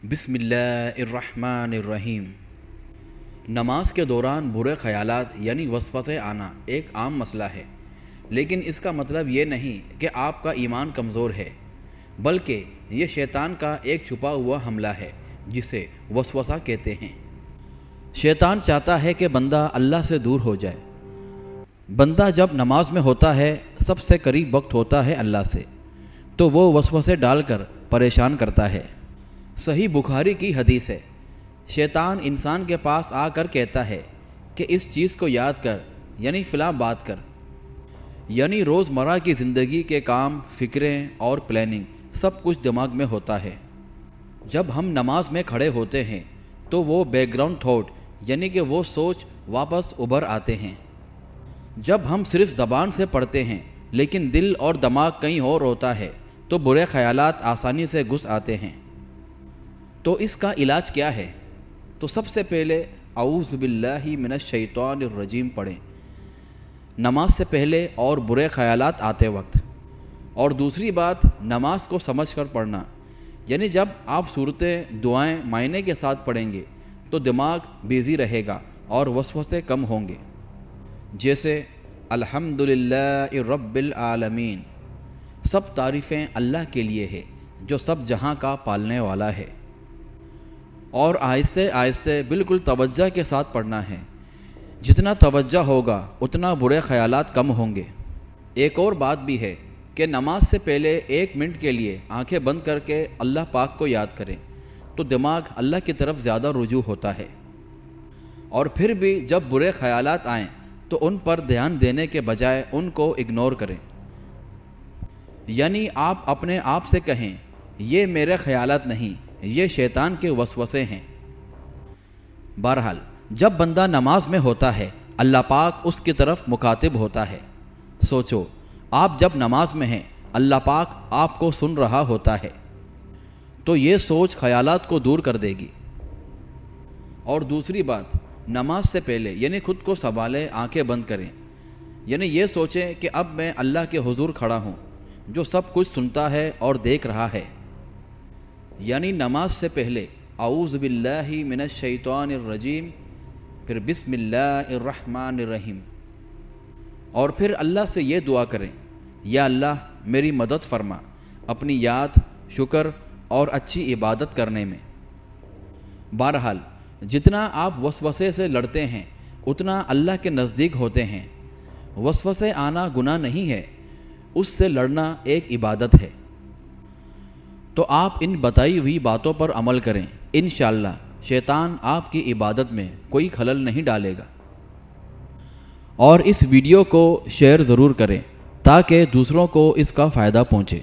بسم اللہ الرحمن الرحیم۔ نماز کے دوران برے خیالات یعنی وسوسے آنا ایک عام مسئلہ ہے، لیکن اس کا مطلب یہ نہیں کہ آپ کا ایمان کمزور ہے، بلکہ یہ شیطان کا ایک چھپا ہوا حملہ ہے جسے وسوسہ کہتے ہیں۔ شیطان چاہتا ہے کہ بندہ اللہ سے دور ہو جائے۔ بندہ جب نماز میں ہوتا ہے، سب سے قریب وقت ہوتا ہے اللہ سے، تو وہ وسوسے ڈال کر پریشان کرتا ہے۔ صحیح بخاری کی حدیث ہے، شیطان انسان کے پاس آ کر کہتا ہے کہ اس چیز کو یاد کر، یعنی فلاں بات کر، یعنی روزمرہ کی زندگی کے کام، فکریں اور پلاننگ سب کچھ دماغ میں ہوتا ہے۔ جب ہم نماز میں کھڑے ہوتے ہیں تو وہ بیک گراؤنڈ تھاٹ یعنی کہ وہ سوچ واپس ابھر آتے ہیں۔ جب ہم صرف زبان سے پڑھتے ہیں لیکن دل اور دماغ کہیں اور ہوتا ہے تو برے خیالات آسانی سے گھس آتے ہیں۔ تو اس کا علاج کیا ہے؟ تو سب سے پہلے اعوذ باللہ من الشیطان الرجیم پڑھیں نماز سے پہلے اور برے خیالات آتے وقت۔ اور دوسری بات، نماز کو سمجھ کر پڑھنا، یعنی جب آپ صورتیں، دعائیں معنی کے ساتھ پڑھیں گے تو دماغ بیزی رہے گا اور وسوسے کم ہوں گے، جیسے الحمدللہ رب العالمین، سب تعریفیں اللہ کے لیے ہے جو سب جہاں کا پالنے والا ہے۔ اور آہستہ آہستہ بالکل توجہ کے ساتھ پڑھنا ہے، جتنا توجہ ہوگا اتنا برے خیالات کم ہوں گے۔ ایک اور بات بھی ہے کہ نماز سے پہلے 1 منٹ کے لیے آنکھیں بند کر کے اللہ پاک کو یاد کریں تو دماغ اللہ کی طرف زیادہ رجوع ہوتا ہے۔ اور پھر بھی جب برے خیالات آئیں تو ان پر دھیان دینے کے بجائے ان کو اگنور کریں، یعنی آپ اپنے آپ سے کہیں یہ میرے خیالات نہیں، یہ شیطان کے وسوسے ہیں۔ بہرحال جب بندہ نماز میں ہوتا ہے اللہ پاک اس کی طرف مخاطب ہوتا ہے۔ سوچو، آپ جب نماز میں ہیں اللہ پاک آپ کو سن رہا ہوتا ہے، تو یہ سوچ خیالات کو دور کر دے گی۔ اور دوسری بات، نماز سے پہلے یعنی خود کو سنبھالیں، آنکھیں بند کریں، یعنی یہ سوچیں کہ اب میں اللہ کے حضور کھڑا ہوں جو سب کچھ سنتا ہے اور دیکھ رہا ہے۔ یعنی نماز سے پہلے اعوذ باللہ من الشیطان الرجیم، پھر بسم اللہ الرحمن الرحیم، اور پھر اللہ سے یہ دعا کریں، یا اللہ میری مدد فرما اپنی یاد، شکر اور اچھی عبادت کرنے میں۔ بہرحال جتنا آپ وسوسے سے لڑتے ہیں اتنا اللہ کے نزدیک ہوتے ہیں۔ وسوسے آنا گناہ نہیں ہے، اس سے لڑنا ایک عبادت ہے۔ تو آپ ان بتائی ہوئی باتوں پر عمل کریں، انشاءاللہ شیطان آپ کی عبادت میں کوئی خلل نہیں ڈالے گا۔ اور اس ویڈیو کو شیئر ضرور کریں تاکہ دوسروں کو اس کا فائدہ پہنچے۔